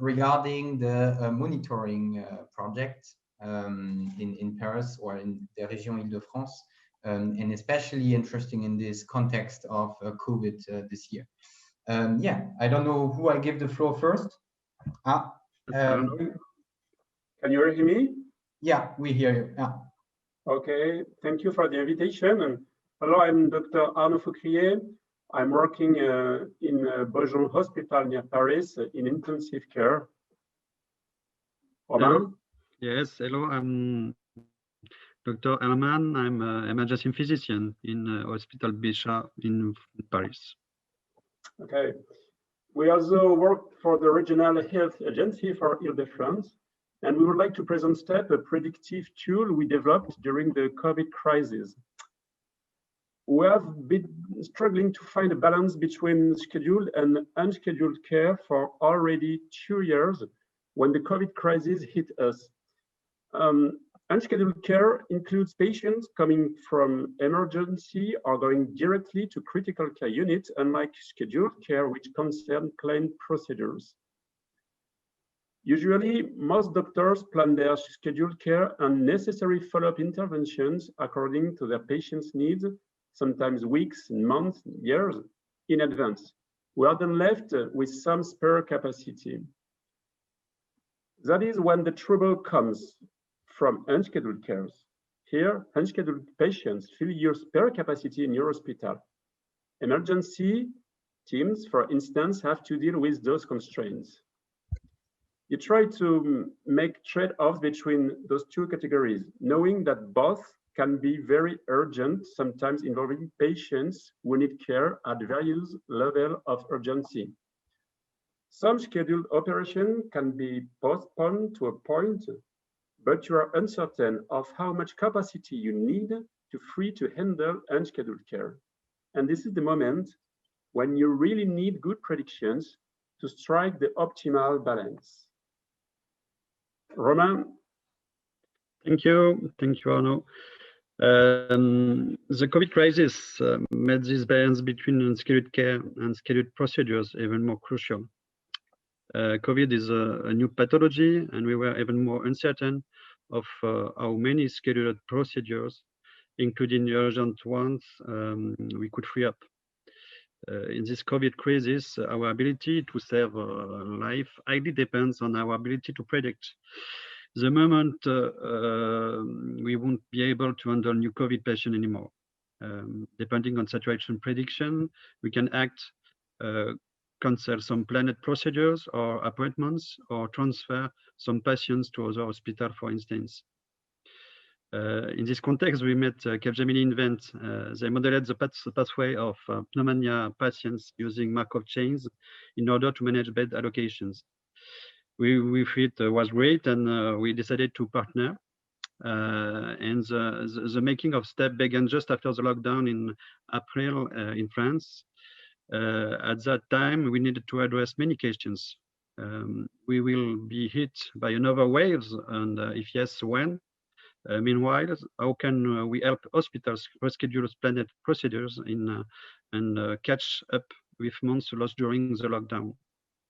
regarding the monitoring project in Paris or in the Région Île-de-France, and especially interesting in this context of COVID this year. I don't know who I give the floor first. Can you hear me? Yeah, we hear you. Yeah. Okay, thank you for the invitation. Hello, I'm Dr. Arnaud Foucrier. I'm working in Beaujon Hospital near Paris in intensive care. Hello. Yes, hello, I'm Dr. Hellmann. I'm an emergency physician in Hospital Bichat in Paris. Okay. We also work for the Regional Health Agency for Île-de-France, and we would like to present STEP, a predictive tool we developed during the COVID crisis. We have been struggling to find a balance between scheduled and unscheduled care for already 2 years when the COVID crisis hit us. Unscheduled care includes patients coming from emergency or going directly to critical care units, unlike scheduled care, which concern planned procedures. Usually, most doctors plan their scheduled care and necessary follow-up interventions according to their patients' needs, sometimes weeks, months, years in advance. We are then left with some spare capacity. That is when the trouble comes from unscheduled cares. Here, unscheduled patients fill your spare capacity in your hospital. Emergency teams, for instance, have to deal with those constraints. You try to make trade-offs between those two categories, knowing that both can be very urgent, sometimes involving patients who need care at various levels of urgency. Some scheduled operation can be postponed to a point but you are uncertain of how much capacity you need to free to handle unscheduled care. And this is the moment when you really need good predictions to strike the optimal balance. Romain? Thank you, Arnaud. The COVID crisis made this balance between unscheduled care and scheduled procedures even more crucial. COVID is a new pathology, and we were even more uncertain of how many scheduled procedures, including the urgent ones, we could free up. In this COVID crisis, our ability to save life highly depends on our ability to predict. The moment we won't be able to handle new COVID patient anymore. Depending on saturation prediction, we can act, cancel some planned procedures or appointments, or transfer some patients to other hospital, for instance. In this context, we met Capgemini Invent. They modeled the pathway of pneumonia patients using Markov chains in order to manage bed allocations. We thought it was great, and we decided to partner. And the making of STEP began just after the lockdown in April in France. At that time, we needed to address many questions. We will be hit by another wave, and if yes, when? Meanwhile, how can we help hospitals reschedule planned procedures and catch up with months lost during the lockdown?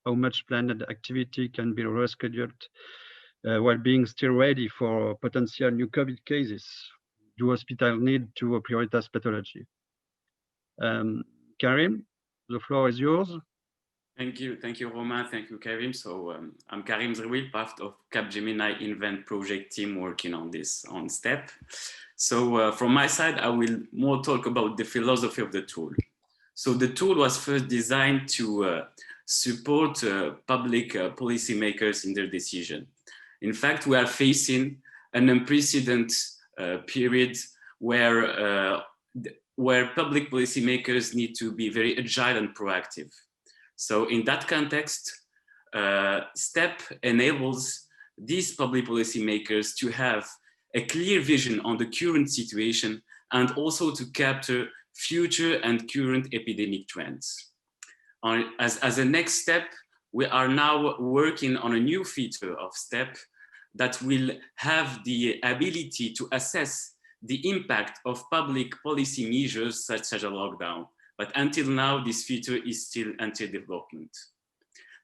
How much planned activity can be rescheduled while being still ready for potential new COVID cases? Do hospitals need to prioritize pathology? Karim, the floor is yours. Thank you, Romain. Thank you, Karim. So I'm Karim Zerwil, part of Capgemini Invent project team working on this, on STEP. So from my side, I will more talk about the philosophy of the tool. So the tool was first designed to support public policymakers in their decision. In fact, we are facing an unprecedented period where public policymakers need to be very agile and proactive. So in that context, STEP enables these public policymakers to have a clear vision on the current situation and also to capture future and current epidemic trends. As a next step, we are now working on a new feature of STEP that will have the ability to assess the impact of public policy measures such as a lockdown. But until now, this feature is still under development.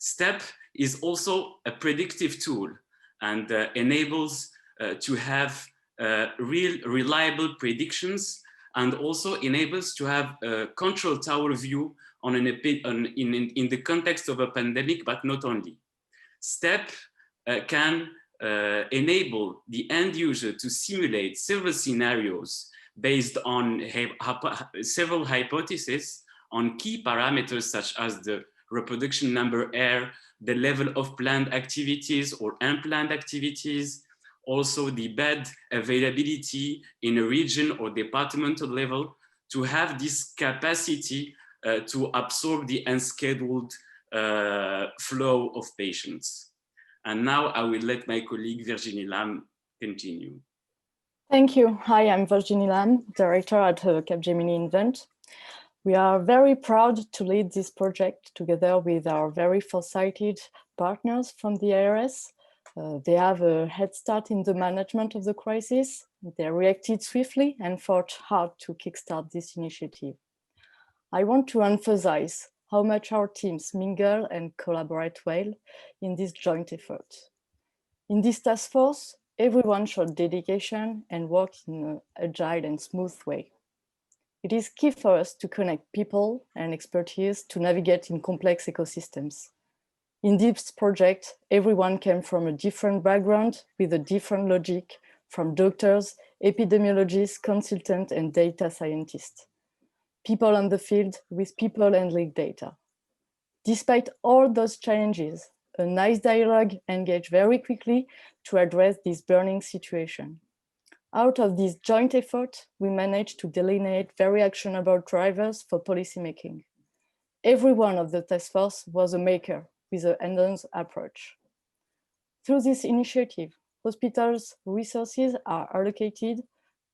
STEP is also a predictive tool and enables to have real reliable predictions, and also enables to have a control tower view on in the context of a pandemic, but not only. STEP can enable the end user to simulate several scenarios based on several hypotheses on key parameters such as the reproduction number R, the level of planned activities or unplanned activities, also the bed availability in a region or departmental level, to have this capacity to absorb the unscheduled flow of patients. And now I will let my colleague Virginie Lam continue. Thank you. Hi, I'm Virginie Lam, director at Capgemini Invent. We are very proud to lead this project together with our very foresighted partners from the IRS. They have a head start in the management of the crisis. They reacted swiftly and fought hard to kickstart this initiative. I want to emphasize how much our teams mingle and collaborate well in this joint effort. In this task force, everyone showed dedication and worked in an agile and smooth way. It is key for us to connect people and expertise to navigate in complex ecosystems. In this project, everyone came from a different background with a different logic, from doctors, epidemiologists, consultants, and data scientists. People on the field with people and league data. Despite all those challenges, a nice dialogue engaged very quickly to address this burning situation. Out of this joint effort, we managed to delineate very actionable drivers for policymaking. Every one of the task force was a maker with a hands-on approach. Through this initiative, Hospitals' resources are allocated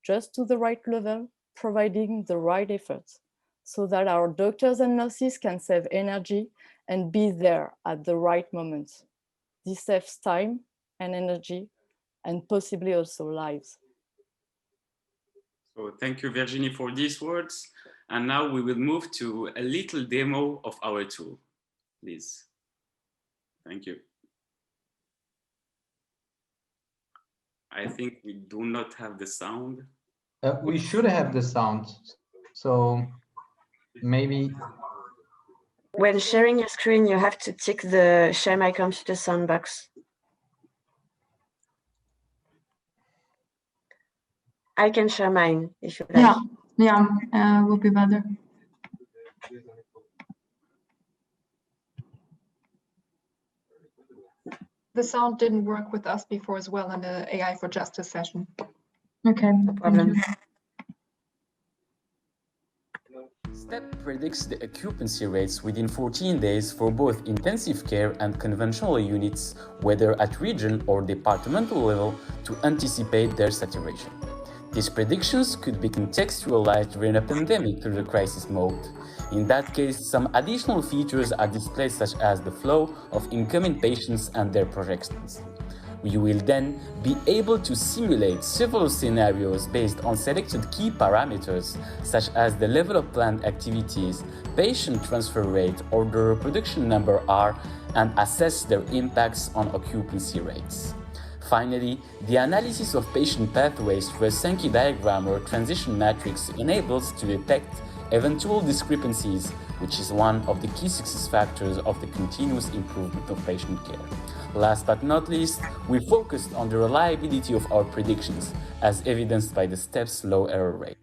just to the right level, providing the right efforts, so that our doctors and nurses can save energy and be there at the right moment. This saves time and energy, and possibly also lives. So thank you, Virginie, for these words. And now we will move to a little demo of our tool, please. Thank you. I think we do not have the sound. We should have the sound. So maybe. When sharing your screen, you have to tick the share my computer sound box. I can share mine if you like. Yeah, will be better. The sound didn't work with us before as well in the AI for Justice session. Okay, no problem. STEP predicts the occupancy rates within 14 days for both intensive care and conventional units, whether at region or departmental level, to anticipate their saturation. These predictions could be contextualized during a pandemic through the crisis mode. In that case, some additional features are displayed, such as the flow of incoming patients and their projections. You will then be able to simulate several scenarios based on selected key parameters, such as the level of planned activities, patient transfer rate, or the reproduction number R, and assess their impacts on occupancy rates. Finally, the analysis of patient pathways through a Sankey diagram or transition matrix enables to detect eventual discrepancies, which is one of the key success factors of the continuous improvement of patient care. Last but not least, we focused on the reliability of our predictions, as evidenced by the STEP's low error rate.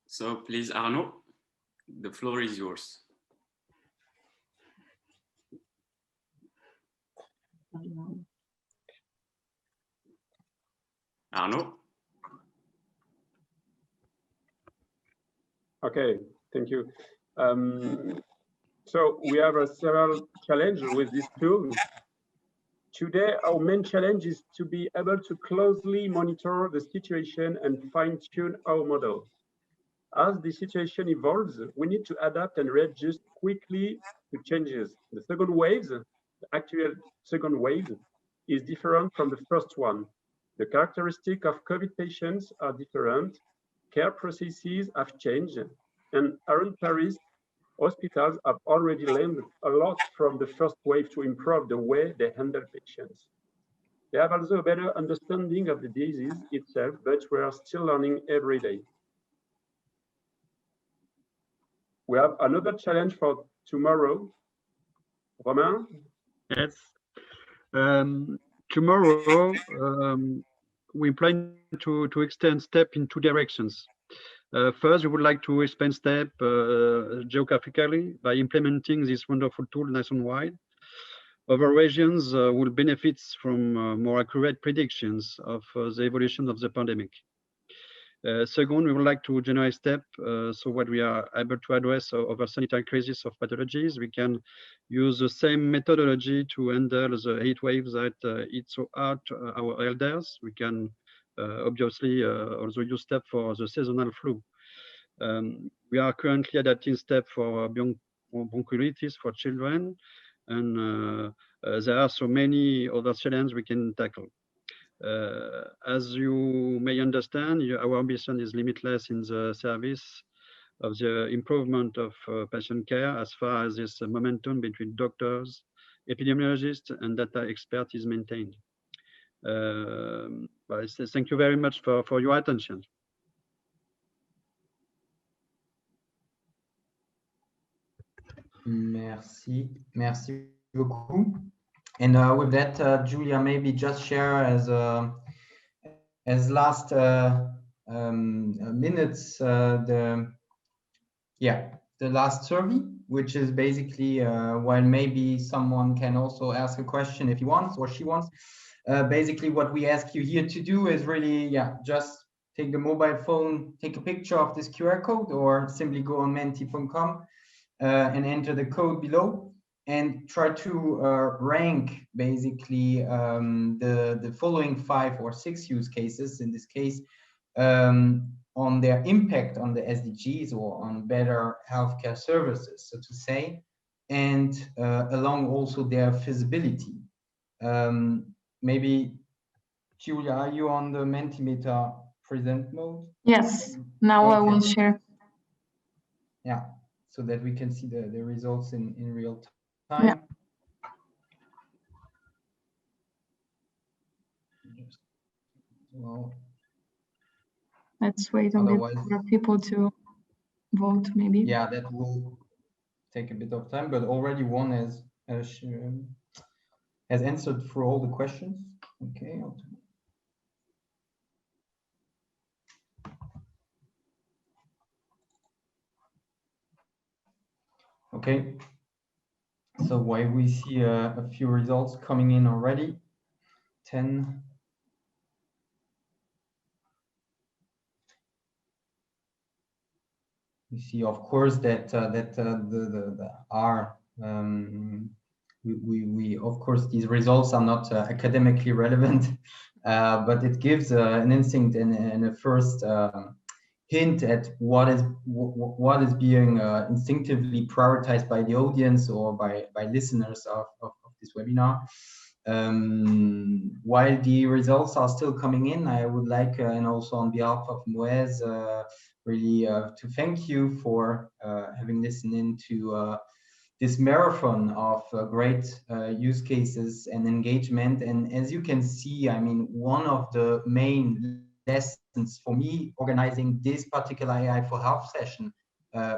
So please, Arnaud, the floor is yours. Arnaud? Okay, thank you. So we have several challenges with this tool. Today, our main challenge is to be able to closely monitor the situation and fine-tune our model. As the situation evolves, we need to adapt and readjust quickly to changes. The second wave, the actual second wave, is different from the first one. The characteristics of COVID patients are different. Care processes have changed, and around Paris, hospitals have already learned a lot from the first wave to improve the way they handle patients. They have also a better understanding of the disease itself, but we are still learning every day. We have another challenge for tomorrow. Romain? Yes. Tomorrow, we plan to extend STEP in two directions. First, we would like to expand STEP geographically by implementing this wonderful tool nationwide. Other regions will benefit from more accurate predictions of the evolution of the pandemic. Second, we would like to generate STEP so what we are able to address over sanitary crisis of pathologies. We can use the same methodology to handle the heat waves that hit so hard our elders. We can obviously also use STEP for the seasonal flu. We are currently adapting STEP for bronchiolitis for children, and there are so many other challenges we can tackle. As you may understand, our ambition is limitless in the service of the improvement of patient care as far as this momentum between doctors, epidemiologists, and data experts is maintained. Thank you very much for your attention. Merci beaucoup. And with that, Julia, maybe just share as last minutes the last survey, which is basically while maybe someone can also ask a question if he wants or she wants. Basically, what we ask you here to do is really just take the mobile phone, take a picture of this QR code, or simply go on menti.com and enter the code below and try to rank basically the following 5 or 6 use cases in this case on their impact on the SDGs or on better healthcare services, so to say, and along also their feasibility. Maybe, Julia, are you on the Mentimeter present mode? Yes, now okay. I will share. Yeah, so that we can see the results in real time. Yeah. Well, let's wait a bit for people to vote, maybe. Yeah, that will take a bit of time, but already one has answered for all the questions. Okay. Okay. So while we see a few results coming in already, 10. We see, of course, that we of course these results are not academically relevant, but it gives an instinct and a first hint at what is being instinctively prioritized by the audience or by listeners of this webinar. While the results are still coming in, I would like, and also on behalf of Moez, really to thank you for having listened in to this marathon of great use cases and engagement. And as you can see, I mean, one of the main lessons for me organizing this particular AI4Health session,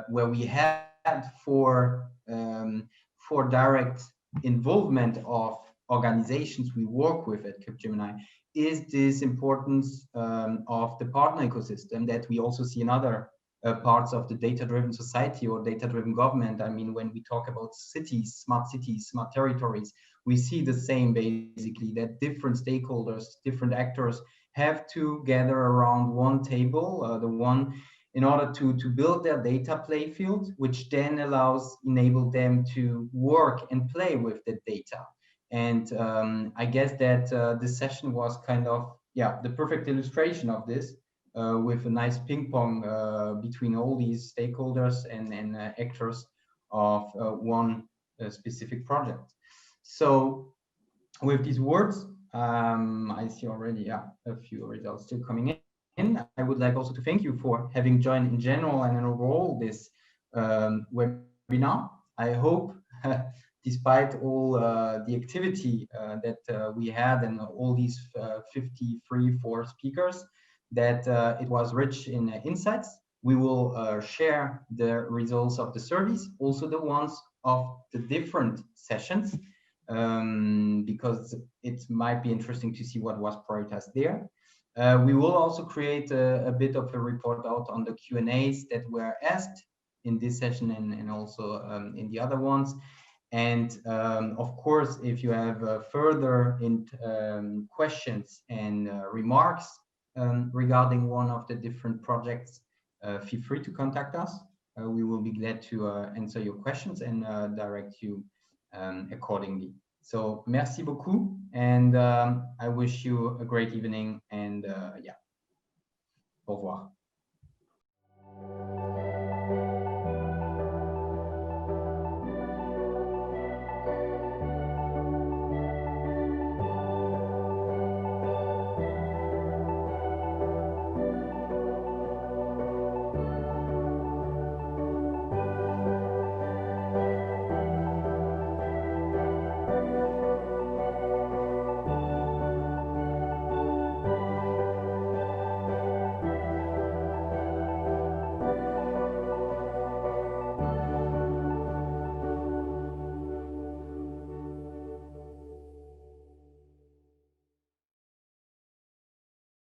where we had for direct involvement of organizations we work with at Capgemini, is this importance of the partner ecosystem that we also see in other parts of the data-driven society or data-driven government. I mean, when we talk about cities, smart territories, we see the same basically, that different stakeholders, different actors have to gather around one table, the one in order to build their data playfield, which then enable them to work and play with the data. And I guess that this session was kind of, the perfect illustration of this, with a nice ping pong between all these stakeholders and actors of one specific project. So with these words, I see already a few results still coming in. I would like also to thank you for having joined in general and overall this webinar. I hope despite all the activity that we had and all these 4 speakers, that it was rich in insights. We will share the results of the surveys, also the ones of the different sessions, because it might be interesting to see what was prioritized there. We will also create a bit of a report out on the Q&As that were asked in this session and also in the other ones. And of course, if you have further questions and remarks regarding one of the different projects, feel free to contact us. We will be glad to answer your questions and direct you accordingly. So merci beaucoup, and I wish you a great evening, and au revoir.